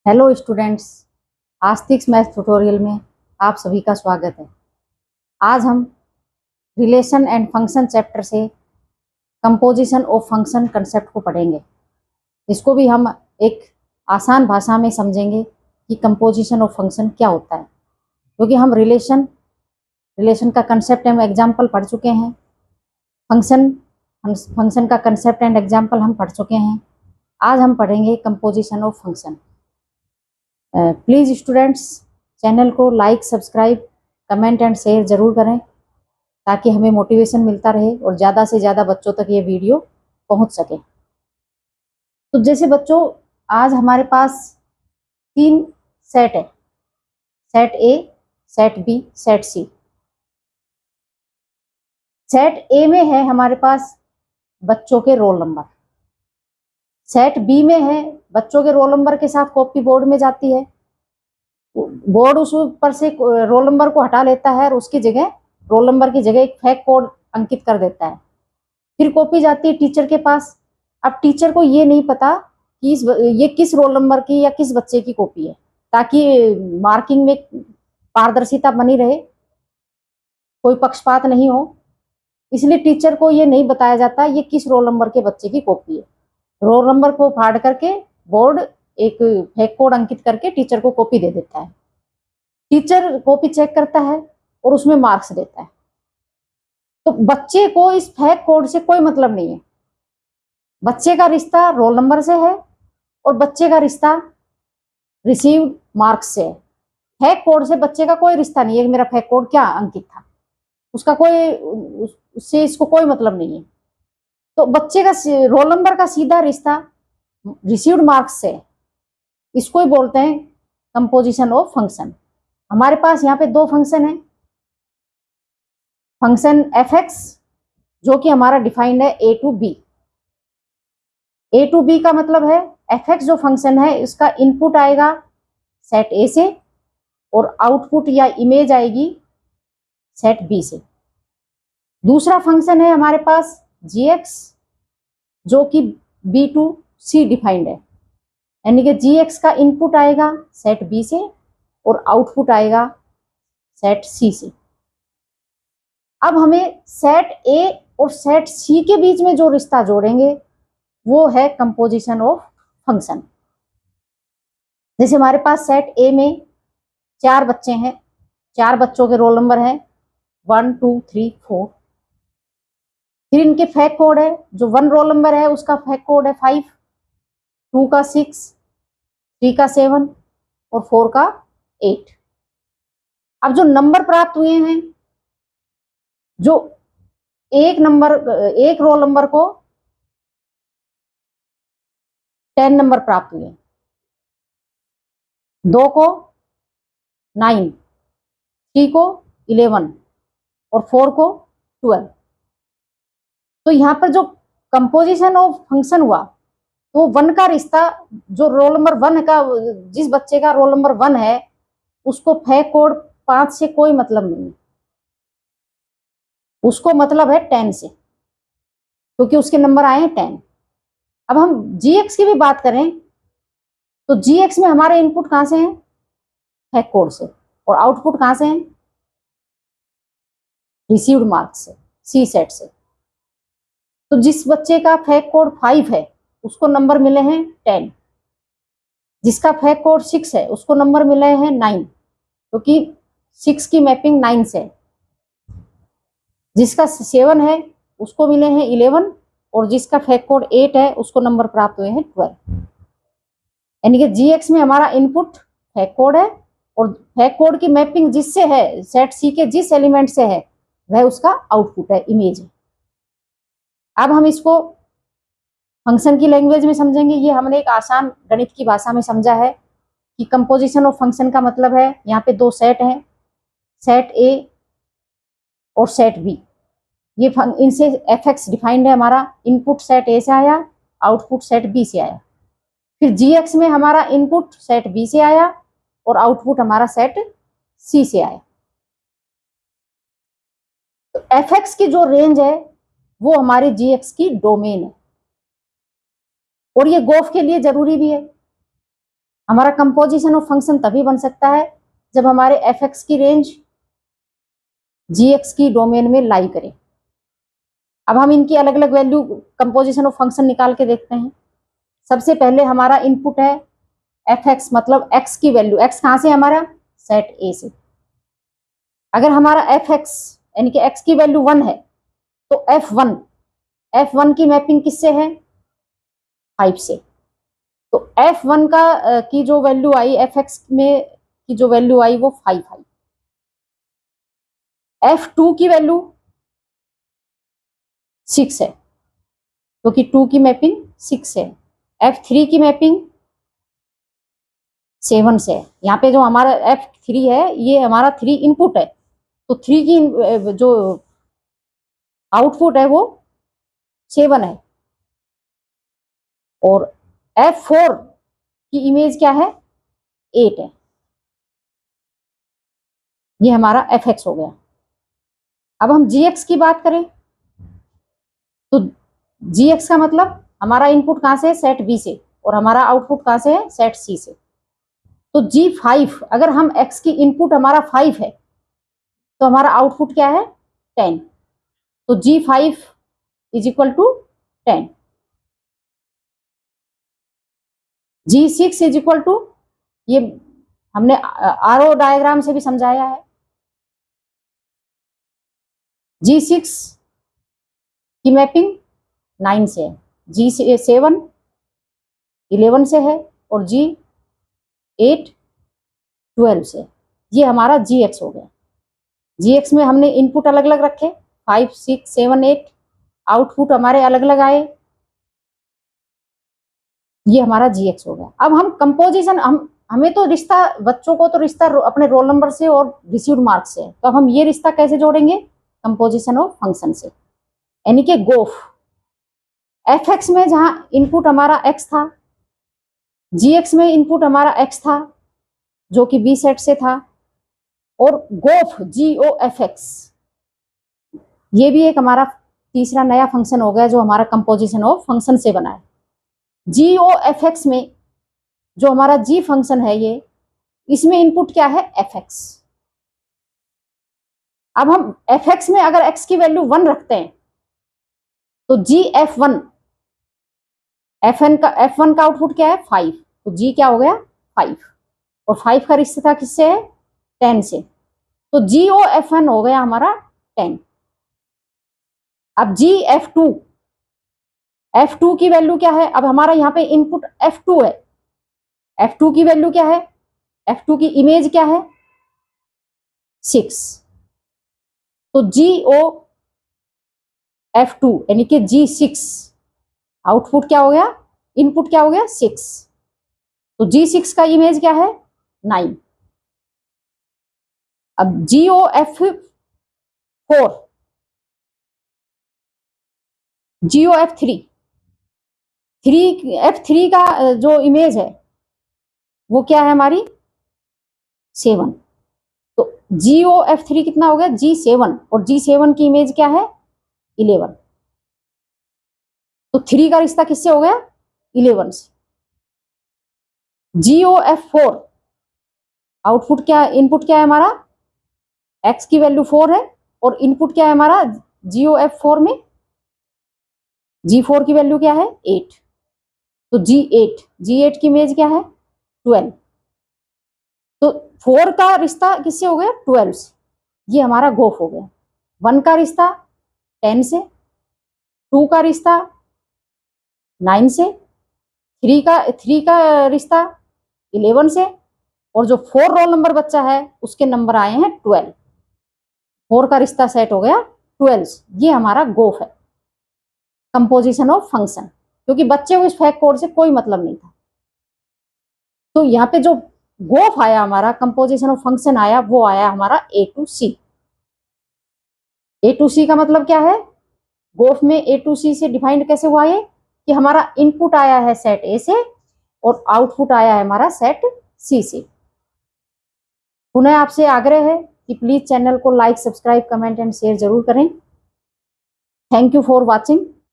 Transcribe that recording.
Hello students, आस्तिक्स math tutorial में आप सभी का स्वागत है। आज हम रिलेशन एंड फंक्शन चैप्टर से कंपोजिशन ऑफ फंक्शन कंसेप्ट को पढ़ेंगे। इसको भी हम एक आसान भाषा में समझेंगे कि कंपोजिशन ऑफ फंक्शन क्या होता है, क्योंकि हम रिलेशन का कंसेप्ट हम एग्जाम्पल पढ़ चुके हैं। फंक्शन का कंसेप्ट एंड एग्जाम्पल हम पढ़ चुके हैं। आज हम पढ़ेंगे composition of function. Please students, channel को like, subscribe, comment and share ज़रूर करें ताकि हमें मोटिवेशन मिलता रहे और ज़्यादा से ज़्यादा बच्चों तक ये वीडियो पहुंच सके। तो जैसे बच्चों, आज हमारे पास 3 सेट है, set A, set B, set C. Set A में है हमारे पास बच्चों के रोल नंबर, सेट बी में है बच्चों के रोल नंबर के साथ कॉपी बोर्ड में जाती है, बोर्ड उस ऊपर से रोल नंबर को हटा लेता है और उसकी जगह रोल नंबर की जगह एक फेक कोड अंकित कर देता है। फिर कॉपी जाती है टीचर के पास। अब टीचर को ये नहीं पता कि ये किस रोल नंबर की या किस बच्चे की कॉपी है, ताकि मार्किंग में पारदर्शिता बनी रहे, कोई पक्षपात नहीं हो। इसलिए टीचर को ये नहीं बताया जाता ये किस रोल नंबर के बच्चे की कॉपी है। रोल नंबर को फाड़ करके बोर्ड एक फेक कोड अंकित करके टीचर को कॉपी दे देता है। टीचर कॉपी चेक करता है और उसमें मार्क्स देता है। तो बच्चे को इस फेक कोड से कोई मतलब नहीं है। बच्चे का रिश्ता रोल नंबर से है और बच्चे का रिश्ता रिसीव्ड मार्क्स से है। फेक कोड से बच्चे का कोई रिश्ता नहीं है कि मेरा फेक कोड क्या अंकित था, उसका कोई उससे इसको कोई मतलब नहीं है। तो बच्चे का रोल नंबर का सीधा रिश्ता रिसीव्ड मार्क्स से, इसको ही बोलते हैं कंपोजिशन ऑफ फंक्शन। हमारे पास यहाँ पे 2 फंक्शन है। फंक्शन एफ एक्स जो कि हमारा डिफाइंड है A to B. A to B का मतलब है एफ एक्स जो फंक्शन है इसका इनपुट आएगा सेट ए से और आउटपुट या इमेज आएगी सेट बी से। दूसरा फंक्शन है हमारे पास जी एक्स जो कि बी टू सी डिफाइंड है, यानी कि जी एक्स का इनपुट आएगा सेट बी से और आउटपुट आएगा सेट सी से। अब हमें सेट ए और सेट सी के बीच में जो रिश्ता जोड़ेंगे वो है कंपोजिशन ऑफ फंक्शन। जैसे हमारे पास सेट ए में 4 बच्चे हैं, 4 बच्चों के रोल नंबर हैं 1 2 3 4। फिर इनके फेक कोड है, जो 1 रोल नंबर है उसका फेक कोड है 5, 2 का 6, 3 का 7 और 4 का 8। अब जो नंबर प्राप्त हुए हैं, जो एक रोल नंबर को 10 नंबर प्राप्त हुए, 2 को 9, 3 को 11 और 4 को 12। तो यहाँ पर जो कंपोजिशन ऑफ फंक्शन हुआ तो 1 का रिश्ता, जो रोल नंबर 1 का, जिस बच्चे का रोल नंबर 1 है उसको फेक कोड 5 से कोई मतलब नहीं, उसको मतलब है 10 से, क्योंकि उसके नंबर आए हैं 10। अब हम जी एक्स की भी बात करें तो जी एक्स में हमारे इनपुट कहां से हैं, फेक कोड से, और आउटपुट कहां से हैं, रिसीव्ड मार्क्स से, सी सेट से। तो जिस बच्चे का फेक कोड 5 है उसको नंबर मिले हैं 10, जिसका फेक कोड 6 है उसको नंबर मिले हैं 9, क्योंकि 6 की मैपिंग 9 से है। जिसका 7 है उसको मिले हैं 11 और जिसका फेक कोड 8 है उसको नंबर प्राप्त हुए हैं 12। यानी कि जी एक्स में हमारा इनपुट फेक कोड है और फेक कोड की मैपिंग जिससे है, सेट सी के जिस एलिमेंट से है वह उसका आउटपुट है, इमेज है। अब हम इसको फंक्शन की लैंग्वेज में समझेंगे। ये हमने एक आसान गणित की भाषा में समझा है कि कंपोजिशन ऑफ फंक्शन का मतलब है यहाँ पे 2 सेट हैं, सेट ए और सेट बी। ये इनसे एफ एक्स डिफाइंड है, हमारा इनपुट सेट ए से आया, आउटपुट सेट बी से आया। फिर जी एक्स में हमारा इनपुट सेट बी से आया और आउटपुट हमारा सेट सी से आया। तो एफ एक्स की जो रेंज है वो हमारी जी एक्स की डोमेन है, और ये गोफ के लिए जरूरी भी है। हमारा कंपोजिशन ऑफ फंक्शन तभी बन सकता है जब हमारे एफ एक्स की रेंज जी एक्स की डोमेन में लाई करे। अब हम इनकी अलग अलग वैल्यू कंपोजिशन ऑफ फंक्शन निकाल के देखते हैं। सबसे पहले हमारा इनपुट है एफ एक्स, मतलब एक्स की वैल्यू, एक्स कहाँ से हमारा सेट ए से। अगर हमारा एफ एक्स यानी कि एक्स की वैल्यू 1 है तो एफ वन की मैपिंग किससे है 5 से। तो F1 का की जो वैल्यू आई एफ एक्स में की जो वैल्यू आई वो 5 आई। F2 की वैल्यू 6 है क्योंकि 2 की मैपिंग 6 है। F3 की मैपिंग 7 से है। यहाँ पे जो हमारा F3 है ये हमारा 3 इनपुट है, तो 3 की जो आउटपुट है वो 7 है। और F4 की इमेज क्या है 8 है। ये हमारा एफ एक्स हो गया। अब हम जी एक्स की बात करें तो जी एक्स का मतलब हमारा इनपुट कहां से है सेट बी से और हमारा आउटपुट कहां से है सेट सी से। तो G5 अगर हम x की इनपुट हमारा 5 है तो हमारा आउटपुट क्या है 10। तो G5 is equal to 10। G6 is equal to, ये हमने आरओ डायग्राम से भी समझाया है, G6 की मैपिंग 9 से है, G7 11 से है और G8 12 से। ये हमारा Gx हो गया। Gx में हमने इनपुट अलग अलग रखे 5 6 7 8, आउटपुट हमारे अलग अलग आए, ये हमारा Gx हो गया। अब हम कंपोजिशन, हमें तो रिश्ता, बच्चों को तो रिश्ता अपने रोल नंबर से और रिसीव्ड मार्क्स से है, तो हम ये रिश्ता कैसे जोड़ेंगे कंपोजिशन ऑफ फंक्शन से, यानी कि गोफ। एफ एक्स में जहां इनपुट हमारा x था, Gx में इनपुट हमारा x था जो कि बी सेट से था, और गोफ GOFX ये भी एक हमारा तीसरा नया फंक्शन हो गया जो हमारा कंपोजिशन ऑफ फंक्शन से बना है। GOFX में जो हमारा G फंक्शन है ये, इसमें इनपुट क्या है fx। अब हम fx में अगर x की वैल्यू 1 रखते हैं तो GF1 F1 का आउटपुट क्या है 5, तो G क्या हो गया 5, और 5 का रिश्ता किससे है 10 से, तो GOFN हो गया हमारा 10। अब F2 की वैल्यू क्या है, अब हमारा यहाँ पे इनपुट F2 है, F2 की वैल्यू क्या है, F2 की इमेज क्या है 6, तो GOF2 यानी कि G6 आउटपुट क्या हो गया, इनपुट क्या हो गया 6, तो G6 का इमेज क्या है 9। अब GOF3 F3 का जो इमेज है वो क्या है हमारी 7, तो GOF3 कितना हो गया G7, और G7 की इमेज क्या है 11, तो 3 का रिश्ता किससे हो गया 11 से। GOF4 आउटपुट क्या, इनपुट क्या है हमारा x की वैल्यू 4 है, और इनपुट क्या है हमारा GOF4 में G4 की वैल्यू क्या है 8, तो G8 की इमेज क्या है 12, तो 4 का रिश्ता किससे हो गया 12 से, ये हमारा गोफ हो गया। 1 का रिश्ता 10 से, 2 का रिश्ता 9 से, 3 का रिश्ता 11 से, और जो 4 रोल नंबर बच्चा है उसके नंबर आए हैं 12, 4 का रिश्ता सेट हो गया 12। ये हमारा गोफ है कंपोजिशन ऑफ फंक्शन, क्योंकि बच्चे को इस फैक्ट कोड से कोई मतलब नहीं था। तो यहाँ पे जो गोफ आया हमारा कंपोजिशन ऑफ फंक्शन आया वो आया हमारा A to C। A to C का मतलब क्या है, गोफ में A to C से डिफाइंड कैसे हुआ है कि हमारा इनपुट आया है सेट A से और आउटपुट आया है हमारा सेट C से। पुनः आपसे आग्रह है कि प्लीज चैनल को like, subscribe, comment and share जरूर करें। Thank you for watching.